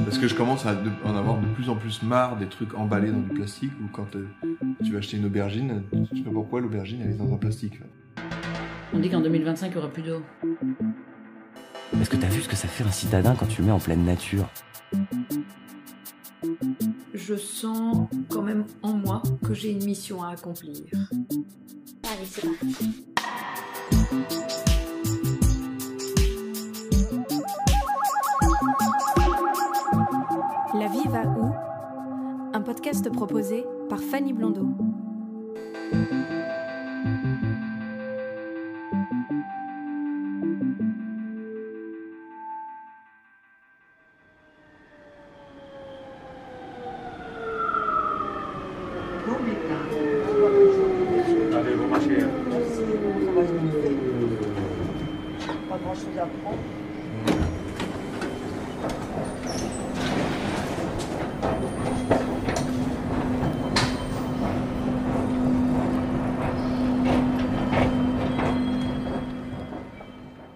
Parce que je commence à en avoir de plus en plus marre des trucs emballés dans du plastique, ou quand tu vas acheter une aubergine, je sais pas pourquoi l'aubergine elle est dans un plastique. On dit qu'en 2025 il n'y aura plus d'eau. Est-ce que t'as vu ce que ça fait un citadin quand tu le mets en pleine nature ? Je sens quand même en moi que j'ai une mission à accomplir. Allez, c'est parti. La vie va où ? Un podcast proposé par Fanny Blondeau. Allez, vous marchez. Pas grand chose à prendre.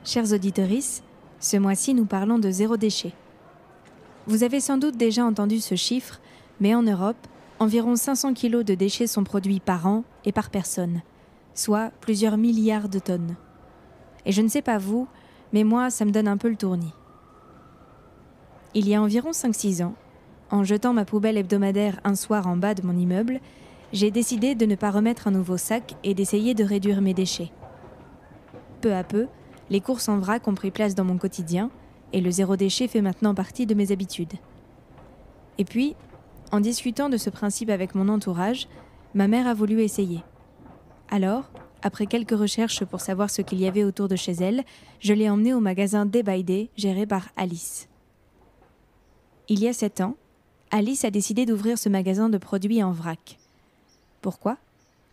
Chers auditorices, ce mois-ci nous parlons de zéro déchet. Vous avez sans doute déjà entendu ce chiffre, mais en Europe, environ 500 kilos de déchets sont produits par an et par personne, soit plusieurs milliards de tonnes. Et je ne sais pas vous, mais moi, ça me donne un peu le tournis. Il y a environ 5-6 ans, en jetant ma poubelle hebdomadaire un soir en bas de mon immeuble, j'ai décidé de ne pas remettre un nouveau sac et d'essayer de réduire mes déchets. Peu à peu, les courses en vrac ont pris place dans mon quotidien et le zéro déchet fait maintenant partie de mes habitudes. Et puis, en discutant de ce principe avec mon entourage, ma mère a voulu essayer. Alors, après quelques recherches pour savoir ce qu'il y avait autour de chez elle, je l'ai emmenée au magasin Day by Day, géré par Alice. Il y a 7 ans, Alice a décidé d'ouvrir ce magasin de produits en vrac. Pourquoi ?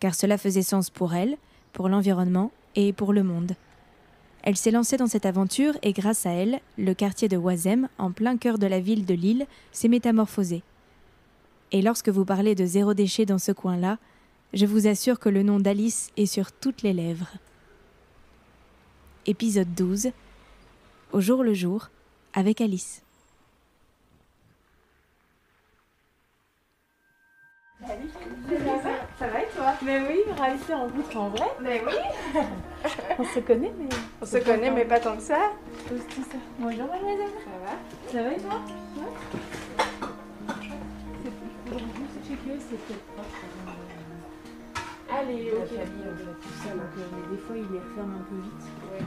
Car cela faisait sens pour elle, pour l'environnement et pour le monde. Elle s'est lancée dans cette aventure et grâce à elle, le quartier de Oisem, en plein cœur de la ville de Lille, s'est métamorphosé. Et lorsque vous parlez de zéro déchet dans ce coin-là, je vous assure que le nom d'Alice est sur toutes les lèvres. Épisode 12, au jour le jour, avec Alice. Salut, ça va et toi? Mais oui, ravie de te rencontrer en vrai. Mais oui. On se connaît, mais... On se connaît, mais pas tant que ça. Tout ça. Bonjour mademoiselle. Ça va? Ça va et toi? Ouais. C'est juste checker, c'est peut-être pas... Allez, ok. La famille, en fait, tout ça, donc mais des fois, il les referme un peu vite. Ouais.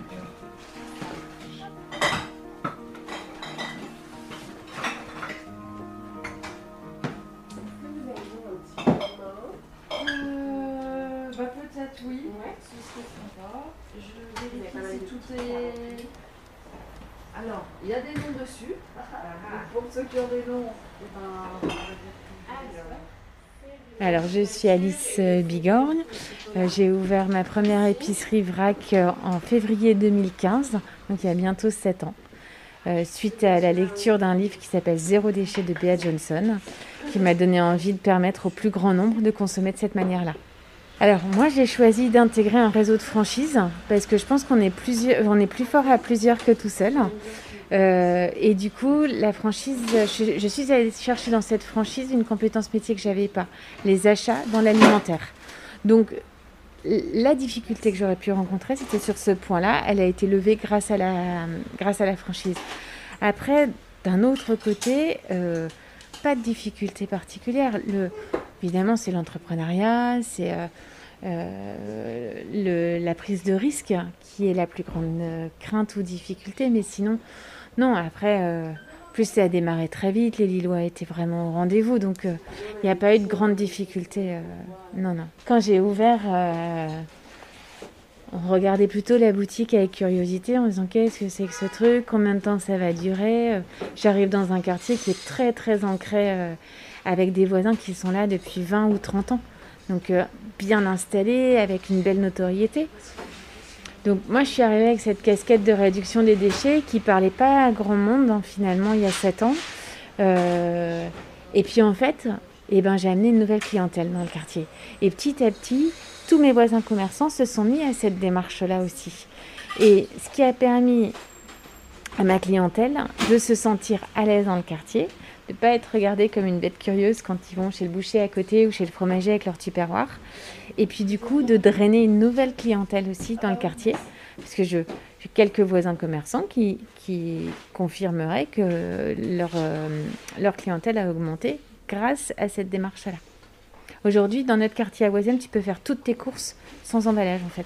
Peut-être oui, ouais. Ce serait sympa. Je vérifie si tout est... Alors, il y a des noms dessus. Donc, pour ceux qui ont des noms, Alors, je suis Alice Bigorgne. J'ai ouvert ma première épicerie vrac en février 2015, donc il y a bientôt 7 ans. Suite à la lecture d'un livre qui s'appelle Zéro déchet de Bea Johnson, qui m'a donné envie de permettre au plus grand nombre de consommer de cette manière-là. Alors moi j'ai choisi d'intégrer un réseau de franchises parce que je pense qu'on est plus fort à plusieurs que tout seul. Et du coup la franchise, je suis allée chercher dans cette franchise une compétence métier que j'avais pas, les achats dans l'alimentaire. Donc la difficulté que j'aurais pu rencontrer, c'était sur ce point-là. Elle a été levée grâce à la franchise. Après, d'un autre côté, pas de difficulté particulière. Évidemment, c'est l'entrepreneuriat, c'est la prise de risque qui est la plus grande crainte ou difficulté. Mais sinon, non, après, plus ça a démarré très vite, les Lillois étaient vraiment au rendez-vous. Donc, il n'y a pas eu de grande difficulté. Non. Quand j'ai ouvert, on regardait plutôt la boutique avec curiosité en disant qu'est-ce que c'est que ce truc, combien de temps ça va durer. J'arrive dans un quartier qui est très, très ancré avec des voisins qui sont là depuis 20 ou 30 ans. Donc bien installés, avec une belle notoriété. Donc moi je suis arrivée avec cette casquette de réduction des déchets qui ne parlait pas à grand monde finalement il y a 7 ans. Et puis en fait, j'ai amené une nouvelle clientèle dans le quartier. Et petit à petit, tous mes voisins commerçants se sont mis à cette démarche-là aussi. Et ce qui a permis à ma clientèle de se sentir à l'aise dans le quartier, de ne pas être regardée comme une bête curieuse quand ils vont chez le boucher à côté ou chez le fromager avec leur tupperware. Et puis du coup, de drainer une nouvelle clientèle aussi dans le quartier, parce que j'ai quelques voisins commerçants qui confirmeraient que leur clientèle a augmenté grâce à cette démarche-là. Aujourd'hui, dans notre quartier à Oisem, tu peux faire toutes tes courses sans emballage en fait.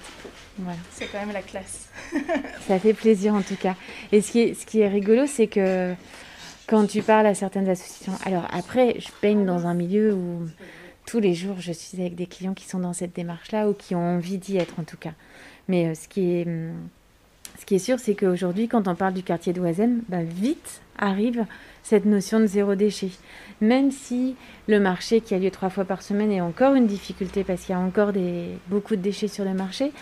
Voilà. C'est quand même la classe. Ça fait plaisir en tout cas. Et ce qui est rigolo, c'est que quand tu parles à certaines associations... Alors après, je baigne dans un milieu où tous les jours, je suis avec des clients qui sont dans cette démarche-là ou qui ont envie d'y être en tout cas. Mais ce qui est sûr, c'est qu'aujourd'hui, quand on parle du quartier d'Oisem, vite arrive cette notion de zéro déchet. Même si le marché qui a lieu 3 fois par semaine est encore une difficulté parce qu'il y a encore beaucoup de déchets sur le marché,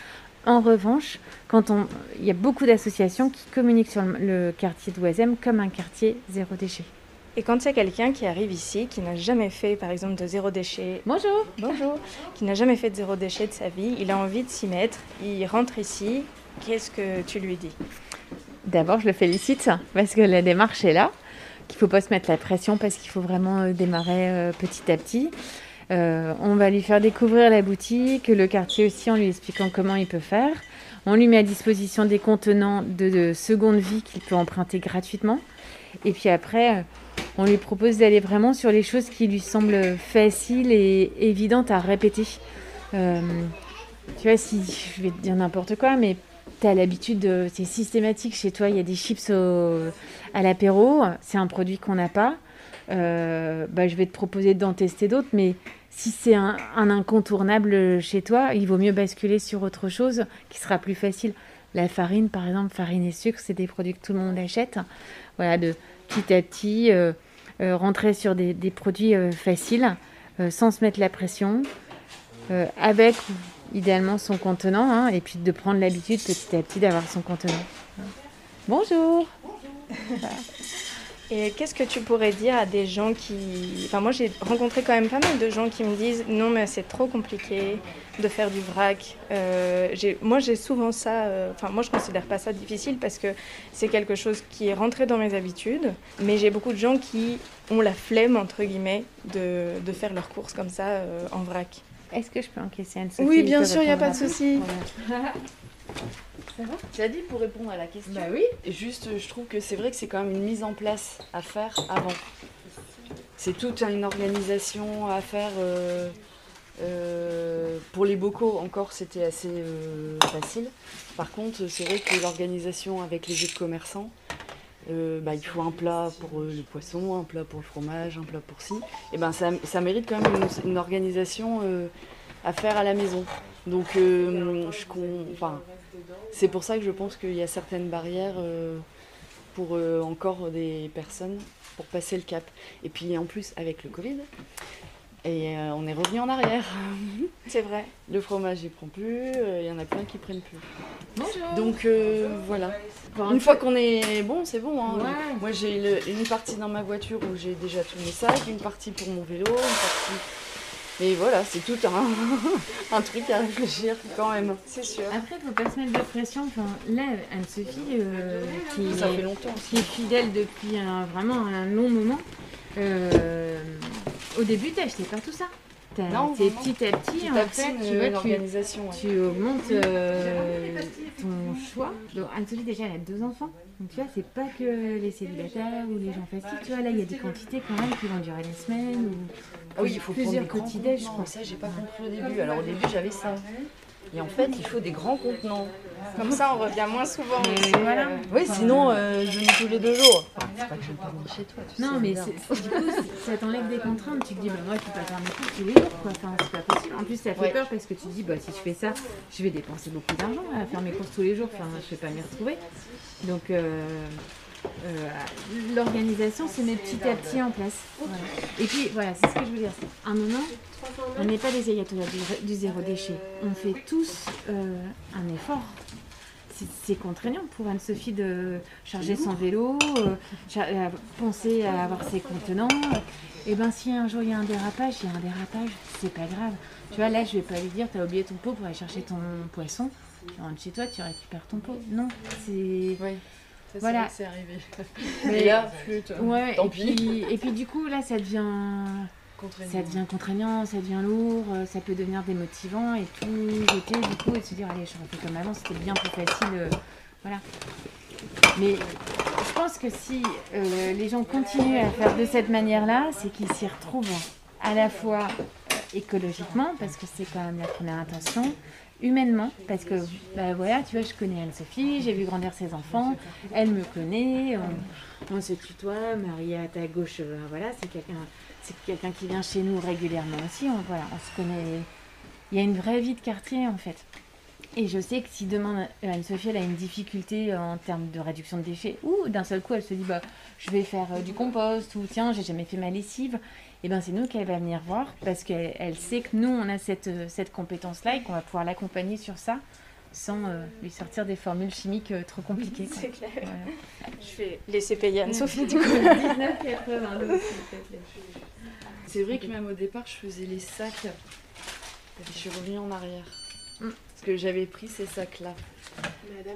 en revanche, il y a beaucoup d'associations qui communiquent sur le quartier d'Oisem comme un quartier zéro déchet. Et quand il y a quelqu'un qui arrive ici, qui n'a jamais fait par exemple de zéro déchet, bonjour, qui n'a jamais fait de zéro déchet de sa vie, il a envie de s'y mettre, il rentre ici, qu'est-ce que tu lui dis ? D'abord, je le félicite parce que la démarche est là, qu'il ne faut pas se mettre la pression parce qu'il faut vraiment démarrer petit à petit. On va lui faire découvrir la boutique, le quartier aussi, en lui expliquant comment il peut faire. On lui met à disposition des contenants de seconde vie qu'il peut emprunter gratuitement. Et puis après, on lui propose d'aller vraiment sur les choses qui lui semblent faciles et évidentes à répéter. Tu vois, si je vais te dire n'importe quoi, mais tu as l'habitude, c'est systématique chez toi, il y a des chips à l'apéro, c'est un produit qu'on n'a pas. Je vais te proposer d'en tester d'autres, mais si c'est un incontournable chez toi, il vaut mieux basculer sur autre chose qui sera plus facile. La farine, par exemple, farine et sucre, c'est des produits que tout le monde achète. Voilà, de petit à petit, rentrer sur des produits faciles, sans se mettre la pression, avec idéalement son contenant, et puis de prendre l'habitude petit à petit d'avoir son contenant. Bonjour. Et qu'est-ce que tu pourrais dire à des gens qui... Enfin, moi, j'ai rencontré quand même pas mal de gens qui me disent « Non, mais c'est trop compliqué de faire du vrac. » Moi, j'ai souvent ça... moi, je ne considère pas ça difficile parce que c'est quelque chose qui est rentré dans mes habitudes. Mais j'ai beaucoup de gens qui ont la flemme, entre guillemets, de faire leurs courses comme ça en vrac. Est-ce que je peux encaisser Anne-Sophie ? Oui, bien sûr, il n'y a pas de souci. Voilà. Ça va ? Tu as dit pour répondre à la question. Bah oui. Et juste, je trouve que c'est vrai que c'est quand même une mise en place à faire avant. C'est toute une organisation à faire. Pour les bocaux, encore, c'était assez facile. Par contre, c'est vrai que l'organisation avec les autres commerçants, il faut un plat pour le poisson, un plat pour le fromage, un plat pour ci. Et ça mérite quand même une organisation à faire à la maison. Donc, c'est pour ça que je pense qu'il y a certaines barrières pour encore des personnes pour passer le cap. Et puis en plus, avec le Covid, on est revenu en arrière. C'est vrai. Le fromage, il prend plus, il y en a plein qui prennent plus. Bonjour. Donc voilà. Une fois qu'on est bon, c'est bon. Hein. Ouais. Moi, j'ai une partie dans ma voiture où j'ai déjà tous mes sacs, une partie pour mon vélo, une partie... Et voilà, c'est tout un truc à réfléchir quand même. C'est sûr. Après, il ne faut pas se mettre de pression. Enfin, là, Anne-Sophie, ça fait longtemps qui est fidèle depuis vraiment un long moment, au début, tu n'achetais pas tout ça. Non, c'est petit à petit, en fait, tu augmentes ton choix. Donc, Anne-Sophie, déjà, elle a 2 enfants. Donc, tu vois, c'est pas que les célibataires ou les gens faciles. Tu vois, là, il y a des quantités quand même qui vont durer des semaines. Ah oui, il faut plusieurs prendre des petits-déj, je crois. Ça, j'ai pas compris au début. Alors, au début, j'avais ça. Et en fait, il faut des grands contenants. Comme ça, on revient moins souvent. Voilà. Oui, sinon, je viens tous les 2 jours. Enfin, c'est pas que je vais pas venir chez toi. Tu non, sais mais bien. du coup, ça t'enlève des contraintes. Tu te dis, moi, je peux pas faire mes courses tous les jours, quoi. Enfin, c'est pas possible. En plus, ça fait peur parce que tu te dis, si je fais ça, je vais dépenser beaucoup d'argent à faire mes courses tous les jours. Enfin, je vais pas m'y retrouver. Donc, l'organisation se met petit à petit en place. Voilà. Et puis, voilà, c'est ce que je veux dire. À un moment, on n'est pas des ayatollahs du zéro déchet. On fait tous un effort. C'est contraignant pour Anne-Sophie de charger son vélo, penser à avoir ses contenants. Et ben si un jour il y a un dérapage, c'est pas grave. Tu vois, là je vais pas lui dire t'as oublié ton pot pour aller chercher ton poisson. Tu rentres chez toi, tu récupères ton pot. Non, c'est... Oui, ça, voilà. c'est arrivé. Mais là, flûte, ouais, tant et pis. puis, et puis du coup, là, ça devient contraignant, ça devient lourd, ça peut devenir démotivant et tout jeter du coup et se dire allez, je refais comme avant, c'était bien plus facile. Voilà. Mais je pense que si les gens continuent à faire de cette manière-là, c'est qu'ils s'y retrouvent à la fois écologiquement, parce que c'est quand même la première intention, humainement, parce que bah voilà, tu vois, je connais Anne-Sophie, j'ai vu grandir ses enfants, elle me connaît, on se tutoie, Marie à ta gauche, voilà, c'est quelqu'un qui vient chez nous régulièrement aussi, voilà, on se connaît, il y a une vraie vie de quartier en fait. Et je sais que si demain Anne-Sophie elle a une difficulté en termes de réduction de déchets, ou d'un seul coup elle se dit bah je vais faire du compost, ou tiens j'ai jamais fait ma lessive, et ben c'est nous qu'elle va venir voir parce qu'elle sait que nous on a cette compétence-là et qu'on va pouvoir l'accompagner sur ça sans lui sortir des formules chimiques trop compliquées. C'est clair. Voilà. Je vais laisser payer Anne-Sophie du coup. 19,82. C'est vrai que même au départ je faisais les sacs. Je suis revenue en arrière. Parce que j'avais pris ces sacs-là.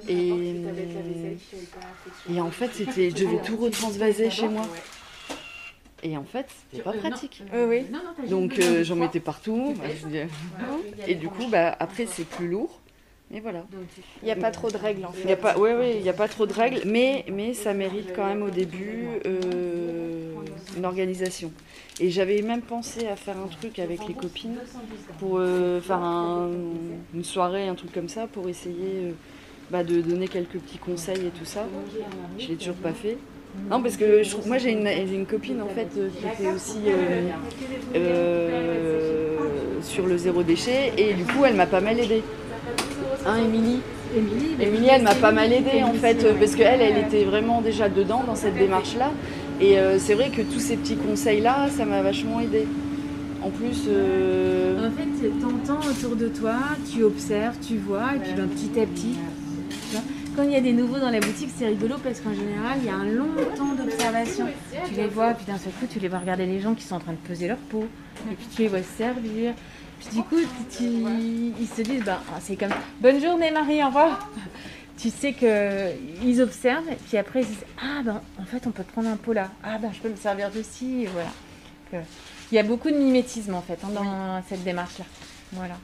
Et en fait, je devais tout retransvaser chez moi. Et en fait, c'était pas pratique. Oui. Donc j'en mettais partout. Et du coup, après, c'est plus lourd. Mais voilà. Il n'y a pas trop de règles en fait. Il n'y a pas trop de règles, mais ça mérite quand même au début une organisation. Et j'avais même pensé à faire un truc avec les copines pour faire une soirée, un truc comme ça, pour essayer de donner quelques petits conseils et tout ça. Je l'ai toujours pas fait. Non, parce que moi j'ai une copine en fait qui était aussi sur le zéro déchet et du coup elle m'a pas mal aidée. Hein, Émilie, elle m'a pas mal aidée en fait, parce qu'elle était vraiment déjà dedans dans cette démarche-là. Et c'est vrai que tous ces petits conseils-là, ça m'a vachement aidée. En plus... En fait, t'entends autour de toi, tu observes, tu vois, et puis petit à petit, tu vois, quand il y a des nouveaux dans la boutique, c'est rigolo parce qu'en général, il y a un long temps d'observation. Tu les vois, puis d'un seul coup, tu les vois regarder les gens qui sont en train de peser leur peau, et puis tu les vois se servir. Puis du coup, ils se disent, c'est comme « Bonne journée Marie, au revoir !» Tu sais qu'ils observent, et puis après ils se disent « Ah en fait on peut prendre un pot là, je peux me servir d'aussi !» et voilà. Donc, il y a beaucoup de mimétisme en fait dans cette démarche-là. Voilà.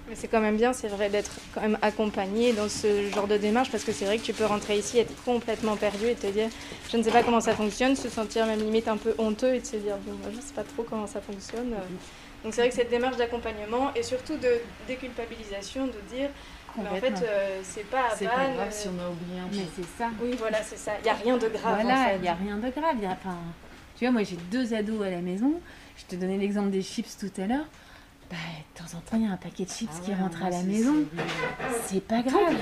Mais c'est quand même bien, c'est vrai, d'être quand même accompagné dans ce genre de démarche parce que c'est vrai que tu peux rentrer ici, être complètement perdu et te dire je ne sais pas comment ça fonctionne, se sentir même limite un peu honteux et de se dire moi je ne sais pas trop comment ça fonctionne. Donc c'est vrai que cette démarche d'accompagnement et surtout de déculpabilisation, de dire mais en fait c'est pas à c'est pas grave si on a oublié un truc. Mais c'est ça. Oui voilà, c'est ça, il n'y a rien de grave. Voilà, il n'y a rien de grave. Tu vois, moi j'ai 2 ados à la maison, je te donnais l'exemple des chips tout à l'heure. De temps en temps, il y a un paquet de chips qui rentre à la maison. C'est pas grave.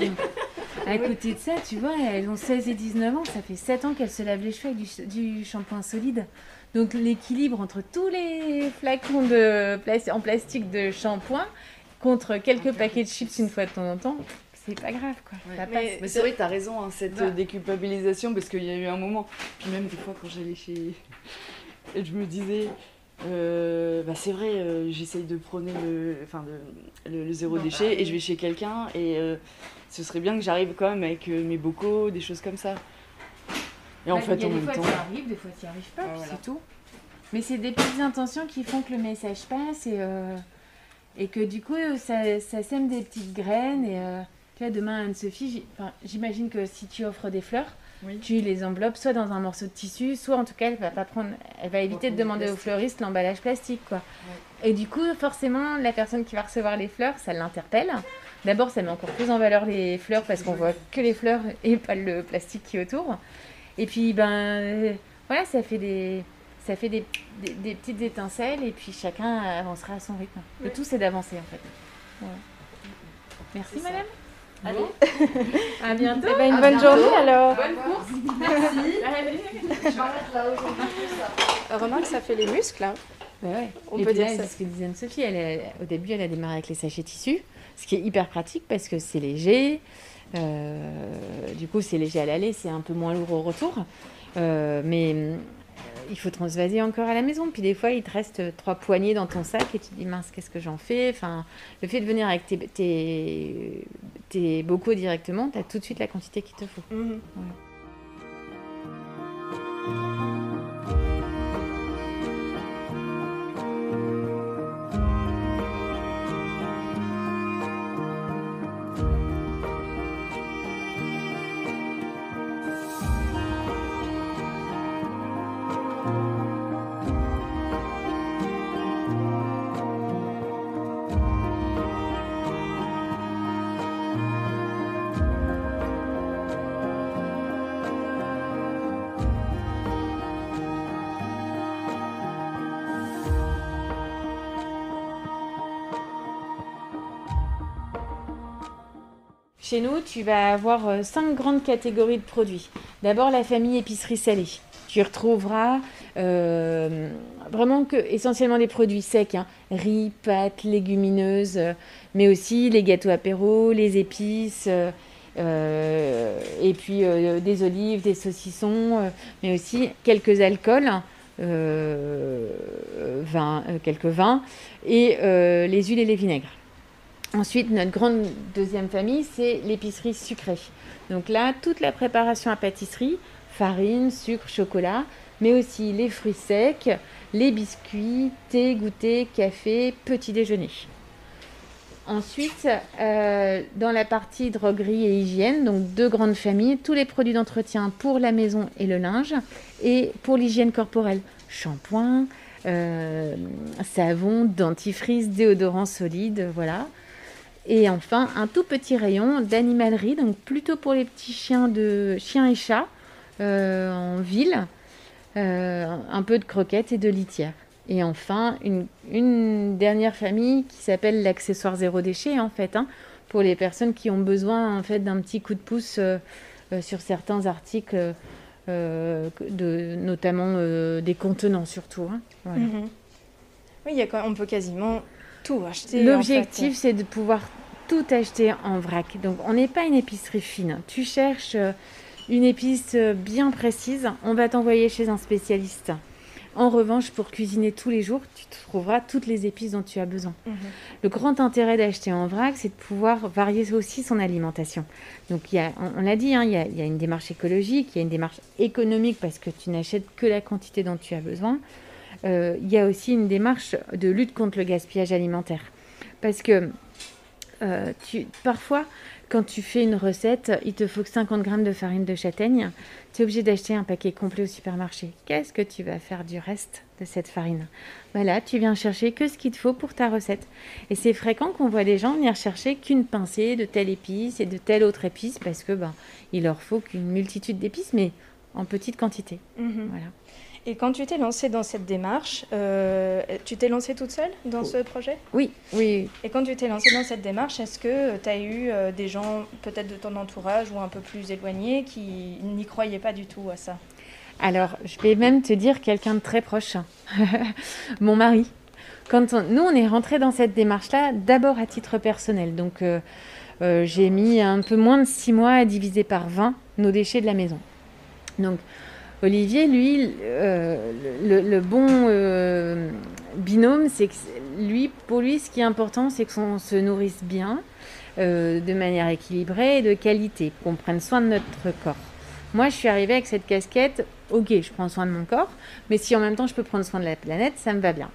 À côté de ça, tu vois, elles ont 16 et 19 ans. Ça fait 7 ans qu'elles se lavent les cheveux avec du shampoing solide. Donc l'équilibre entre tous les flacons en plastique de shampoing contre quelques paquets de chips une fois de temps en temps, c'est pas grave, quoi. Ouais. Mais c'est vrai, t'as raison, hein, cette déculpabilisation, parce qu'il y a eu un moment, puis même des fois quand j'allais chez... Et je me disais... c'est vrai, j'essaye de prôner le zéro déchet et je vais chez quelqu'un et ce serait bien que j'arrive quand même avec mes bocaux, des choses comme ça. Et en fait, en même temps... Des fois, tu arrives, des fois, tu n'y arrives pas, puis c'est tout. Mais c'est des petites intentions qui font que le message passe et que du coup, ça sème des petites graines. Et tu vois, demain, Anne-Sophie, j'imagine que si tu offres des fleurs, tu les enveloppes soit dans un morceau de tissu, soit en tout cas, elle va éviter de demander au fleuriste l'emballage plastique, quoi. Ouais. Et du coup, forcément, la personne qui va recevoir les fleurs, ça l'interpelle. D'abord, ça met encore plus en valeur les fleurs parce qu'on voit que les fleurs et pas le plastique qui est autour. Et puis, voilà, ça fait des petites étincelles et puis chacun avancera à son rythme. Le tout, c'est d'avancer, en fait. Voilà. Merci, madame. Allez, à bientôt. Une bonne journée alors. Bonne course. Merci. Je m'arrête là aujourd'hui. Remarque, ça fait les muscles. Hein. Ouais. On peut dire ça. Ce que disait Anne-Sophie, au début, elle a démarré avec les sachets tissus, ce qui est hyper pratique parce que c'est léger. Du coup, c'est léger à l'aller, c'est un peu moins lourd au retour. Mais il faut transvaser encore à la maison. Puis des fois, il te reste 3 poignées dans ton sac et tu te dis, mince, qu'est-ce que j'en fais? Enfin, le fait de venir avec tes bocaux directement, tu as tout de suite la quantité qu'il te faut. Voilà. Chez nous, tu vas avoir 5 grandes catégories de produits. D'abord, la famille épicerie salée. Tu retrouveras vraiment essentiellement des produits secs, hein. Riz, pâtes, légumineuses, mais aussi les gâteaux apéros, les épices, et puis des olives, des saucissons, mais aussi quelques alcools, quelques vins, et les huiles et les vinaigres. Ensuite, notre grande deuxième famille, c'est l'épicerie sucrée. Donc là, toute la préparation à pâtisserie, farine, sucre, chocolat, mais aussi les fruits secs, les biscuits, thé, goûter, café, petit déjeuner. Ensuite, dans la partie droguerie et hygiène, donc 2 grandes familles, tous les produits d'entretien pour la maison et le linge, et pour l'hygiène corporelle, shampoing, savon, dentifrice, déodorant solide, voilà. Et enfin, un tout petit rayon d'animalerie, donc plutôt pour les petits chiens et chats en ville, un peu de croquettes et de litières. Et enfin, une dernière famille qui s'appelle l'accessoire zéro déchet, en fait, hein, pour les personnes qui ont besoin en fait, d'un petit coup de pouce sur certains articles, notamment des contenants surtout. Hein, voilà. Oui, on peut quasiment tout acheter. L'objectif, en fait, c'est de pouvoir tout acheter en vrac. Donc, on n'est pas une épicerie fine. Tu cherches une épice bien précise, on va t'envoyer chez un spécialiste. En revanche, pour cuisiner tous les jours, tu trouveras toutes les épices dont tu as besoin. Le grand intérêt d'acheter en vrac, c'est de pouvoir varier aussi son alimentation. Donc, on l'a dit, hein, il y a une démarche écologique, il y a une démarche économique parce que tu n'achètes que la quantité dont tu as besoin. Il y a aussi une démarche de lutte contre le gaspillage alimentaire. Parce que parfois, quand tu fais une recette, il te faut que 50 grammes de farine de châtaigne. Tu es obligé d'acheter un paquet complet au supermarché. Qu'est-ce que tu vas faire du reste de cette farine? Là, tu viens chercher que ce qu'il te faut pour ta recette. Et c'est fréquent qu'on voit des gens venir chercher qu'une pincée de telle épice et de telle autre épice parce que il leur faut qu'une multitude d'épices, mais en petite quantité. Voilà. Et quand tu t'es lancée dans cette démarche, tu t'es lancée toute seule dans ce projet? Oui. Et quand tu t'es lancée dans cette démarche, est-ce que tu as eu des gens peut-être de ton entourage ou un peu plus éloignés qui n'y croyaient pas du tout à ça? Alors, je vais même te dire quelqu'un de très proche, mon mari. Nous, on est rentrés dans cette démarche-là, d'abord à titre personnel. Donc, j'ai mis un peu moins de 6 mois à diviser par 20 nos déchets de la maison. Donc, Olivier, lui, le bon binôme, c'est que pour lui, ce qui est important, c'est qu'on se nourrisse bien, de manière équilibrée et de qualité, qu'on prenne soin de notre corps. Moi, je suis arrivée avec cette casquette, ok, je prends soin de mon corps, mais si en même temps je peux prendre soin de la planète, ça me va bien.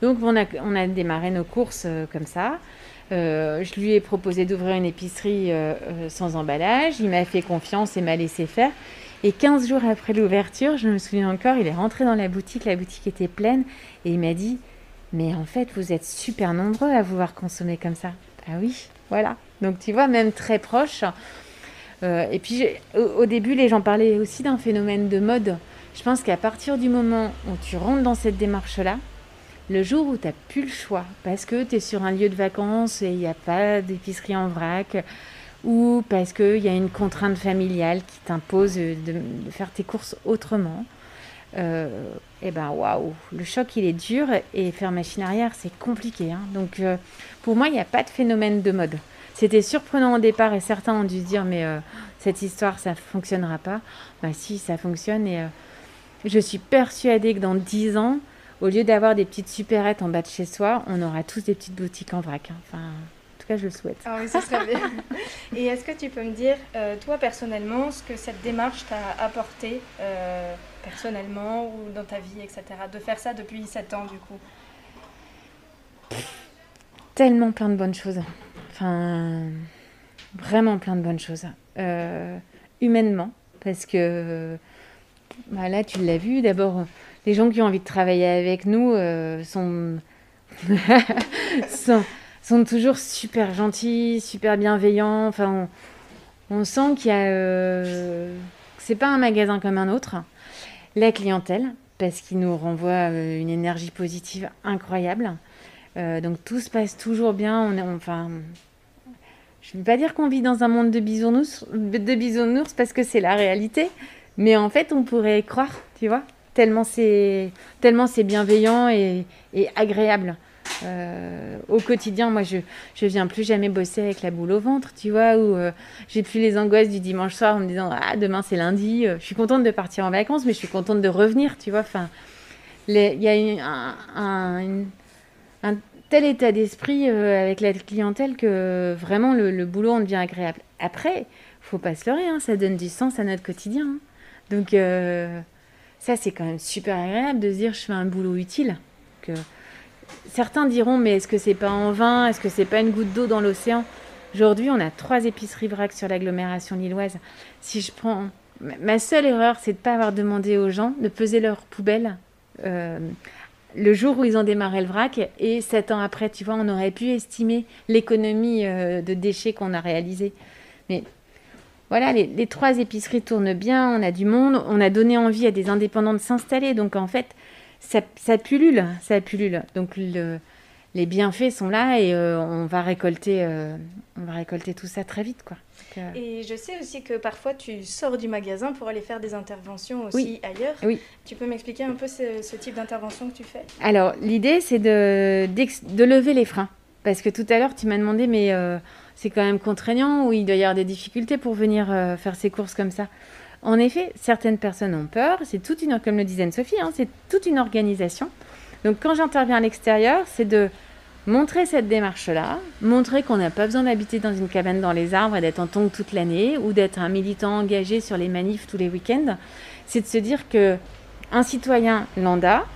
Donc, on a démarré nos courses comme ça. Je lui ai proposé d'ouvrir une épicerie sans emballage. Il m'a fait confiance et m'a laissé faire. Et 15 jours après l'ouverture, je me souviens encore, il est rentré dans la boutique était pleine et il m'a dit « Mais en fait, vous êtes super nombreux à vouloir consommer comme ça. » Ah oui, voilà. Donc tu vois, même très proche. Et puis au début, les gens parlaient aussi d'un phénomène de mode. Je pense qu'à partir du moment où tu rentres dans cette démarche-là, le jour où tu n'as plus le choix, parce que tu es sur un lieu de vacances et il n'y a pas d'épicerie en vrac, ou parce qu'il y a une contrainte familiale qui t'impose de faire tes courses autrement, waouh, le choc il est dur et faire machine arrière c'est compliqué. Hein. Donc pour moi il n'y a pas de phénomène de mode. C'était surprenant au départ et certains ont dû se dire mais cette histoire ça ne fonctionnera pas. Si, ça fonctionne et je suis persuadée que dans 10 ans, au lieu d'avoir des petites supérettes en bas de chez soi, on aura tous des petites boutiques en vrac. Enfin, en tout cas, je le souhaite. Ah oui, ce serait bien. Et est-ce que tu peux me dire, toi personnellement, ce que cette démarche t'a apporté personnellement ou dans ta vie, etc. De faire ça depuis 7 ans, du coup? Tellement plein de bonnes choses. Enfin, vraiment plein de bonnes choses. Humainement, parce que bah là, tu l'as vu, d'abord, les gens qui ont envie de travailler avec nous sont... sont toujours super gentils, super bienveillants. Enfin, on sent qu'il y a... que c'est pas un magasin comme un autre. La clientèle, parce qu'ils nous renvoient une énergie positive incroyable. Donc tout se passe toujours bien. Enfin, je ne veux pas dire qu'on vit dans un monde de bisounours parce que c'est la réalité. Mais en fait, on pourrait y croire, tu vois, tellement c'est bienveillant et agréable. Au quotidien, moi, je viens plus jamais bosser avec la boule au ventre, tu vois, ou j'ai plus les angoisses du dimanche soir en me disant ah demain c'est lundi. Je suis contente de partir en vacances, mais je suis contente de revenir, tu vois. Enfin, il y a un tel état d'esprit avec la clientèle que vraiment le boulot en devient agréable. Après, faut pas se leurrer, hein, ça donne du sens à notre quotidien. Hein. Donc ça, c'est quand même super agréable de se dire je fais un boulot utile. Que certains diront mais est-ce que c'est pas en vain, est-ce que c'est pas une goutte d'eau dans l'océan? Aujourd'hui, on a 3 épiceries vrac sur l'agglomération lilloise. Si je prends ma seule erreur, c'est de pas avoir demandé aux gens de peser leurs poubelles le jour où ils ont démarré le vrac et 7 ans après, tu vois, on aurait pu estimer l'économie de déchets qu'on a réalisée. Mais voilà, les 3 épiceries tournent bien, on a du monde, on a donné envie à des indépendants de s'installer. Donc en fait, ça pullule. Donc les bienfaits sont là et on va récolter tout ça très vite, quoi. Donc, Et je sais aussi que parfois tu sors du magasin pour aller faire des interventions aussi ailleurs. Oui. Tu peux m'expliquer un peu ce type d'intervention que tu fais? Alors l'idée c'est de lever les freins. Parce que tout à l'heure tu m'as demandé mais c'est quand même contraignant ou il doit y avoir des difficultés pour venir faire ses courses comme ça. En effet, certaines personnes ont peur, c'est comme le disait Anne-Sophie, hein, c'est toute une organisation. Donc quand j'interviens à l'extérieur, c'est de montrer cette démarche-là, montrer qu'on n'a pas besoin d'habiter dans une cabane dans les arbres et d'être en tongs toute l'année ou d'être un militant engagé sur les manifs tous les week-ends. C'est de se dire qu'un citoyen lambda,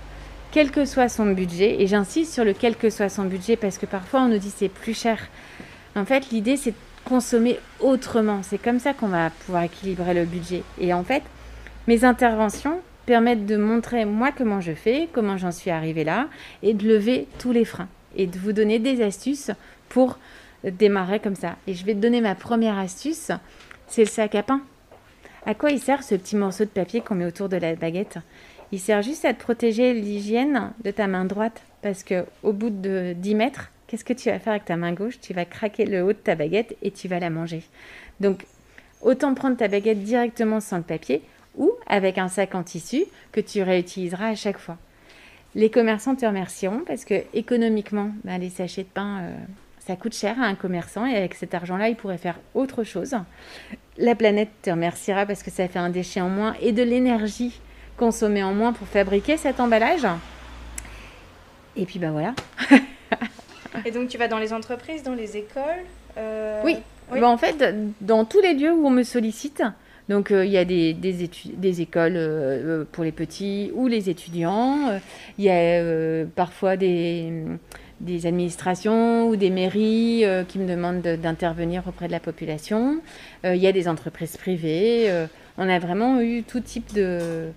quel que soit son budget, et j'insiste sur le quel que soit son budget parce que parfois on nous dit c'est plus cher. En fait, l'idée c'est de consommer autrement. C'est comme ça qu'on va pouvoir équilibrer le budget. Et en fait, mes interventions permettent de montrer moi comment je fais, comment j'en suis arrivée là et de lever tous les freins et de vous donner des astuces pour démarrer comme ça. Et je vais te donner ma première astuce, c'est le sac à pain. À quoi il sert ce petit morceau de papier qu'on met autour de la baguette? Il sert juste à te protéger l'hygiène de ta main droite parce qu'au bout de 10 mètres, qu'est-ce que tu vas faire avec ta main gauche? Tu vas craquer le haut de ta baguette et tu vas la manger. Donc, autant prendre ta baguette directement sans le papier ou avec un sac en tissu que tu réutiliseras à chaque fois. Les commerçants te remercieront parce que économiquement, les sachets de pain, ça coûte cher à un commerçant et avec cet argent-là, il pourrait faire autre chose. La planète te remerciera parce que ça fait un déchet en moins et de l'énergie consommée en moins pour fabriquer cet emballage. Et puis voilà. Et donc tu vas dans les entreprises, dans les écoles Oui. En fait, dans tous les lieux où on me sollicite, donc il y a des écoles pour les petits ou les étudiants, il y a parfois des administrations ou des mairies qui me demandent d'intervenir auprès de la population, il y a des entreprises privées, on a vraiment eu tout type de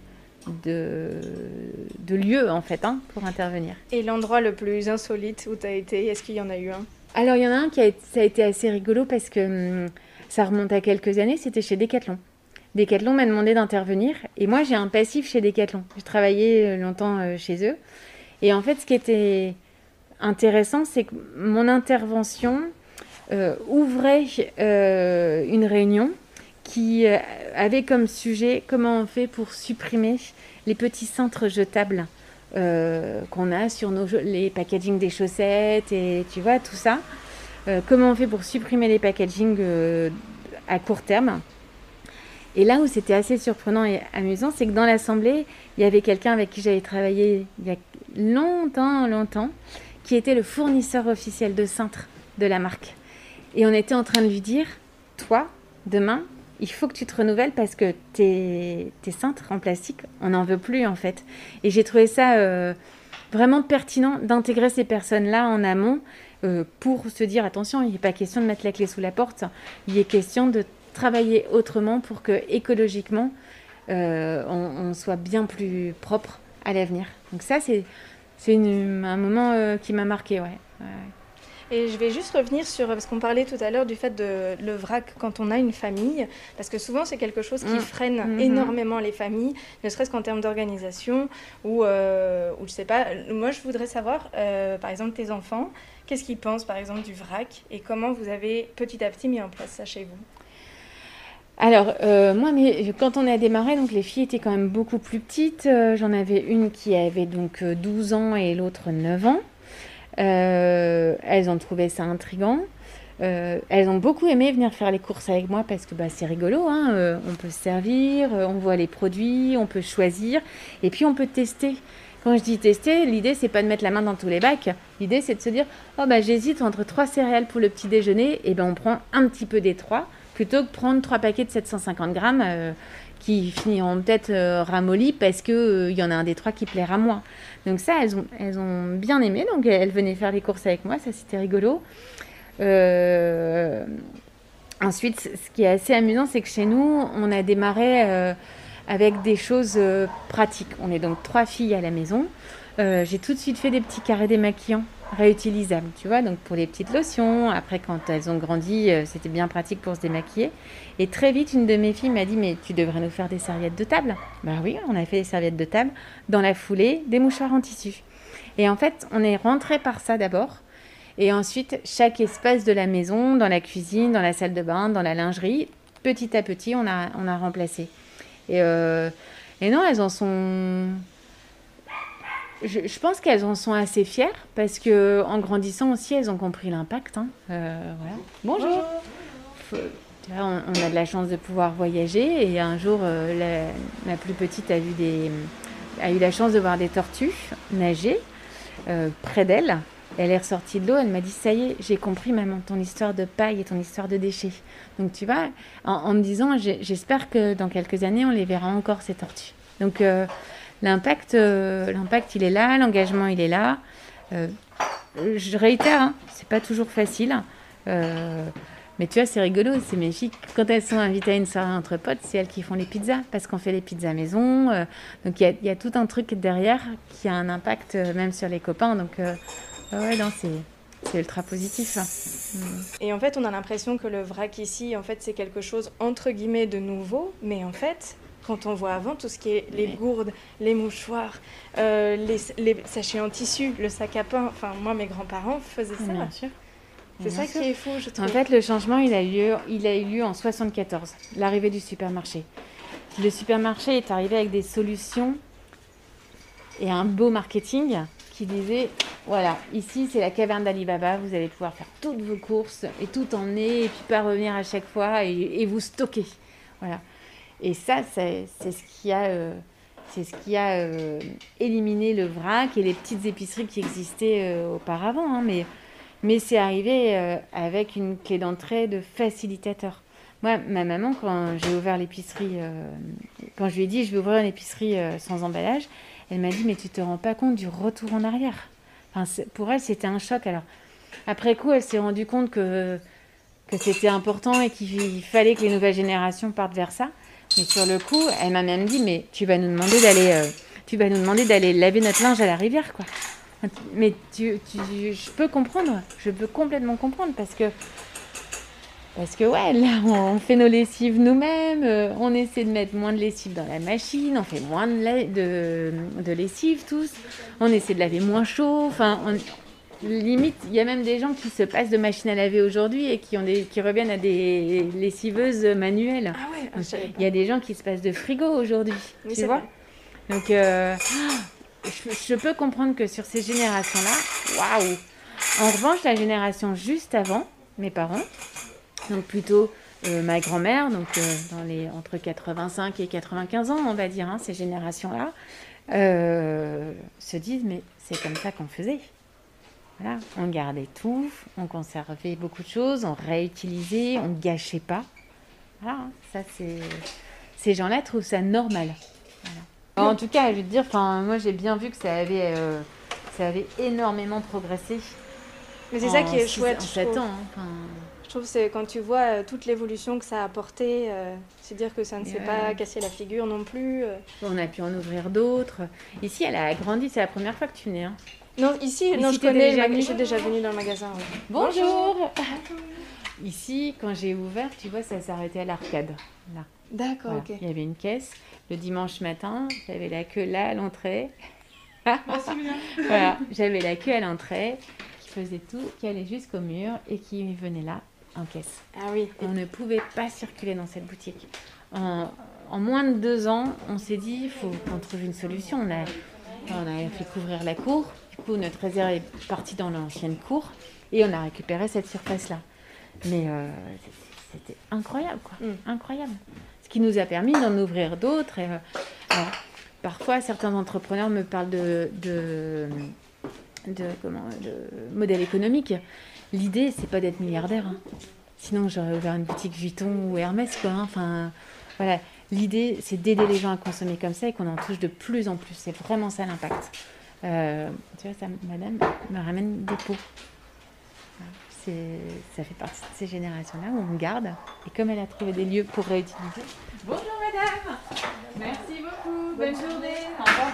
lieux en fait pour intervenir. Et l'endroit le plus insolite où tu as été, est-ce qu'il y en a eu un? Alors il y en a un ça a été assez rigolo parce que ça remonte à quelques années, c'était chez Decathlon. Decathlon m'a demandé d'intervenir et moi j'ai un passif chez Decathlon. J'ai travaillé longtemps chez eux et en fait ce qui était intéressant c'est que mon intervention ouvrait une réunion qui avait comme sujet comment on fait pour supprimer les petits cintres jetables qu'on a sur les packaging des chaussettes et tu vois tout ça. Comment on fait pour supprimer les packaging à court terme. Et là où c'était assez surprenant et amusant, c'est que dans l'assemblée, il y avait quelqu'un avec qui j'avais travaillé il y a longtemps, qui était le fournisseur officiel de cintres de la marque. Et on était en train de lui dire, toi, demain, il faut que tu te renouvelles parce que tes cintres en plastique, on n'en veut plus en fait. Et j'ai trouvé ça vraiment pertinent d'intégrer ces personnes-là en amont pour se dire, attention, il n'est pas question de mettre la clé sous la porte, il est question de travailler autrement pour que écologiquement, on soit bien plus propre à l'avenir. Donc ça, c'est un moment qui m'a marqué, ouais. Et je vais juste revenir sur, parce qu'on parlait tout à l'heure du fait de le vrac quand on a une famille, parce que souvent c'est quelque chose qui freine énormément les familles, ne serait-ce qu'en termes d'organisation, ou je sais pas, moi je voudrais savoir, par exemple tes enfants, qu'est-ce qu'ils pensent par exemple du vrac, et comment vous avez petit à petit mis en place ça chez vous? Alors, quand on a démarré, donc les filles étaient quand même beaucoup plus petites. J'en avais une qui avait donc 12 ans et l'autre 9 ans. Elles ont trouvé ça intriguant. Elles ont beaucoup aimé venir faire les courses avec moi parce que c'est rigolo, hein, on peut se servir, on voit les produits, on peut choisir et puis on peut tester. Quand je dis tester, l'idée c'est pas de mettre la main dans tous les bacs. L'idée c'est de se dire j'hésite entre 3 céréales pour le petit déjeuner, et on prend un petit peu des 3 plutôt que prendre 3 paquets de 750 grammes qui finiront peut-être ramollis parce qu'il y en a un des 3 qui plaira moins. Donc ça, elles ont bien aimé. Donc elles venaient faire les courses avec moi, ça c'était rigolo. Ensuite, ce qui est assez amusant, c'est que chez nous, on a démarré avec des choses pratiques. On est donc 3 filles à la maison. J'ai tout de suite fait des petits carrés démaquillants réutilisables, tu vois, donc pour les petites lotions. Après, quand elles ont grandi, c'était bien pratique pour se démaquiller. Et très vite, une de mes filles m'a dit, mais tu devrais nous faire des serviettes de table. Bah oui, on a fait des serviettes de table. Dans la foulée, des mouchoirs en tissu. Et en fait, on est rentré par ça d'abord. Et ensuite, chaque espace de la maison, dans la cuisine, dans la salle de bain, dans la lingerie, petit à petit, on a remplacé. Et non, elles en sont... Je pense qu'elles en sont assez fières parce qu'en grandissant aussi, elles ont compris l'impact. Hein. Voilà. Bonjour. On a de la chance de pouvoir voyager et un jour, ma plus petite a eu la chance de voir des tortues nager près d'elle. Elle est ressortie de l'eau, elle m'a dit, ça y est, j'ai compris maman, ton histoire de paille et ton histoire de déchets. Donc tu vois, en me disant, j'espère que dans quelques années, on les verra encore ces tortues. Donc l'impact, il est là, l'engagement, il est là. Je réitère, hein, c'est pas toujours facile. Mais tu vois, c'est rigolo, c'est mes filles, quand elles sont invitées à une soirée entre potes, c'est elles qui font les pizzas, parce qu'on fait les pizzas maison. Donc il y a tout un truc derrière qui a un impact même sur les copains. Donc ouais, non, c'est ultra positif. Et en fait, on a l'impression que le vrac ici, en fait, c'est quelque chose entre guillemets de nouveau, mais en fait, quand on voit avant tout ce qui est les gourdes, les mouchoirs, les sachets en tissu, le sac à pain, enfin moi, mes grands-parents faisaient ça. Bien sûr. C'est ça qui est fou, je trouve. En fait, le changement, il a eu lieu en 1974, l'arrivée du supermarché. Le supermarché est arrivé avec des solutions et un beau marketing qui disait, voilà, ici c'est la caverne d'Ali Baba, vous allez pouvoir faire toutes vos courses et tout emmener et puis pas revenir à chaque fois et vous stocker. Voilà. Et ça, c'est ce qui a éliminé le vrac et les petites épiceries qui existaient auparavant, hein, mais c'est arrivé avec une clé d'entrée de facilitateur. Moi, ma maman, quand j'ai ouvert l'épicerie, quand je lui ai dit je vais ouvrir une épicerie sans emballage, elle m'a dit mais tu te rends pas compte du retour en arrière. Enfin, pour elle, c'était un choc. Alors, après coup, elle s'est rendue compte que c'était important et qu'il fallait que les nouvelles générations partent vers ça. Mais sur le coup, elle m'a même dit mais tu vas nous demander d'aller laver notre linge à la rivière, quoi. Mais je peux comprendre, je peux complètement comprendre parce que ouais, là on fait nos lessives nous-mêmes, on essaie de mettre moins de lessive dans la machine, on fait moins de lessive tous, on essaie de laver moins chaud, enfin limite il y a même des gens qui se passent de machine à laver aujourd'hui et qui reviennent à des lessiveuses manuelles. Ah ouais, il y a des gens qui se passent de frigo aujourd'hui, oui, tu vois. Donc je peux comprendre que sur ces générations-là, waouh. En revanche, la génération juste avant, mes parents, donc plutôt ma grand-mère, donc entre 85 et 95 ans, on va dire, hein, ces générations-là, se disent, mais c'est comme ça qu'on faisait. Voilà, on gardait tout, on conservait beaucoup de choses, on réutilisait, on ne gâchait pas. Voilà, ça ces gens-là trouvent ça normal. Voilà. En tout cas, je veux te dire, moi j'ai bien vu que ça avait énormément progressé. Mais c'est ça qui est chouette. En 7 ans. Je trouve que c'est quand tu vois toute l'évolution que ça a apporté, c'est dire que ça ne s'est pas cassé la figure non plus. On a pu en ouvrir d'autres. Ici, elle a agrandi, c'est la première fois que tu venais. Hein. Non, ici je connais, je suis déjà venue dans le magasin. Oui. Bonjour. Ici, quand j'ai ouvert, tu vois, ça s'arrêtait à l'arcade. Là. D'accord, voilà. ok. Il y avait une caisse. Le dimanche matin, j'avais la queue là à l'entrée. Voilà, j'avais la queue à l'entrée qui faisait tout, qui allait jusqu'au mur et qui venait là en caisse. Ah oui. On ne pouvait pas circuler dans cette boutique. En moins de 2 ans, on s'est dit, il faut qu'on trouve une solution. On a fait couvrir la cour. Du coup, notre réserve est partie dans l'ancienne cour et on a récupéré cette surface-là. Mais c'était incroyable, quoi. Incroyable. Ce qui nous a permis d'en ouvrir d'autres. Et, parfois, certains entrepreneurs me parlent de modèle économique. L'idée, c'est pas d'être milliardaire. Hein. Sinon, j'aurais ouvert une boutique Vuitton ou Hermès, quoi. Hein. Enfin, voilà. L'idée, c'est d'aider les gens à consommer comme ça et qu'on en touche de plus en plus. C'est vraiment ça l'impact. Tu vois, ça, madame me ramène des pots. Ça fait partie de ces générations-là où on garde. Et comme elle a trouvé des lieux pour réutiliser. Bonjour madame. Merci beaucoup. Bonne journée. Au revoir.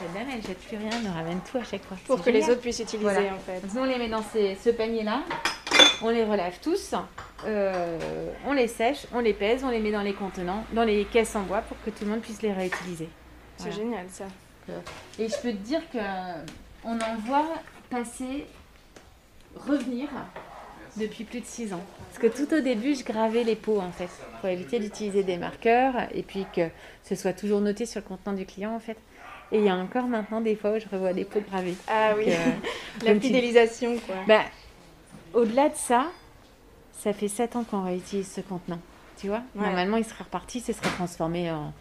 Cette dame, elle jette plus rien, elle nous ramène tout à chaque fois. Pour que les autres puissent utiliser, en fait. Donc, nous, on les met dans ce panier-là. On les relève tous. On les sèche, on les pèse, on les met dans les contenants, dans les caisses en bois pour que tout le monde puisse les réutiliser. C'est génial, ça. Et je peux te dire qu'on en voit revenir depuis plus de 6 ans. Parce que tout au début, je gravais les pots, en fait, pour éviter d'utiliser des marqueurs et puis que ce soit toujours noté sur le contenant du client, en fait. Et il y a encore maintenant des fois où je revois des pots gravés. Ah oui, la fidélisation, quoi. Bah, au-delà de ça, ça fait 7 ans qu'on réutilise ce contenant, tu vois. Ouais. Normalement, il serait reparti, ce serait transformé en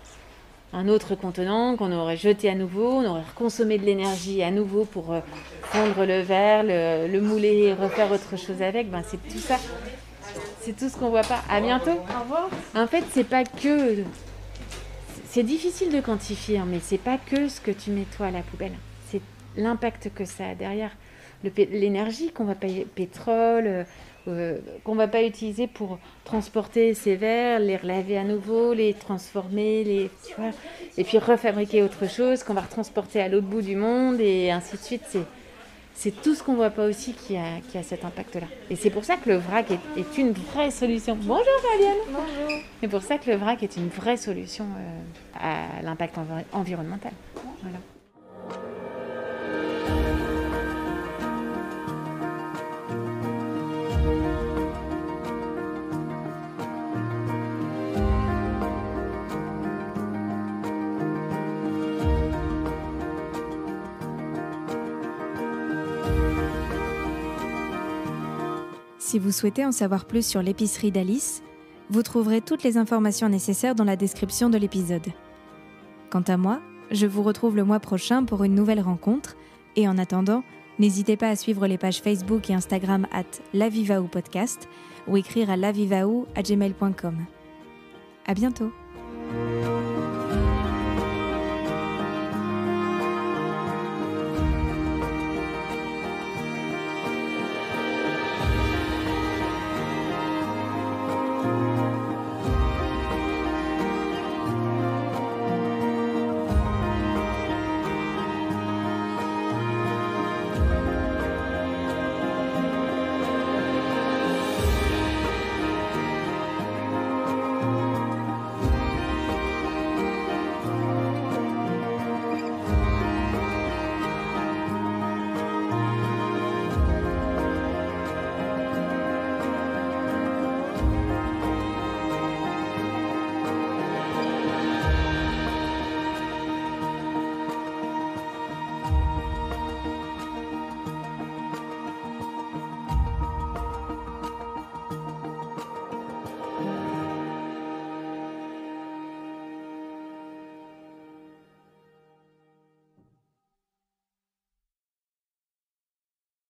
un autre contenant qu'on aurait jeté à nouveau, on aurait reconsommé de l'énergie à nouveau pour prendre le verre, le mouler et refaire autre chose avec. Ben, c'est tout ça. C'est tout ce qu'on voit pas. À bientôt. Au revoir. En fait, c'est pas que... C'est difficile de quantifier, hein, mais c'est pas que ce que tu mets toi à la poubelle. C'est l'impact que ça a derrière. L'énergie qu'on va payer, pétrole... qu'on va pas utiliser pour transporter ces verres, les relaver à nouveau, les transformer, tu vois, et puis refabriquer autre chose qu'on va retransporter à l'autre bout du monde et ainsi de suite. C'est tout ce qu'on voit pas aussi qui a cet impact-là. Et c'est pour ça que le vrac est une vraie solution. Bonjour Fabienne. Bonjour. C'est pour ça que le vrac est une vraie solution à l'impact environnemental. Voilà. Si vous souhaitez en savoir plus sur l'épicerie d'Alice, vous trouverez toutes les informations nécessaires dans la description de l'épisode. Quant à moi, je vous retrouve le mois prochain pour une nouvelle rencontre et en attendant, n'hésitez pas à suivre les pages Facebook et Instagram @lavivaoupodcast ou écrire à lavivaou@gmail.com. À bientôt.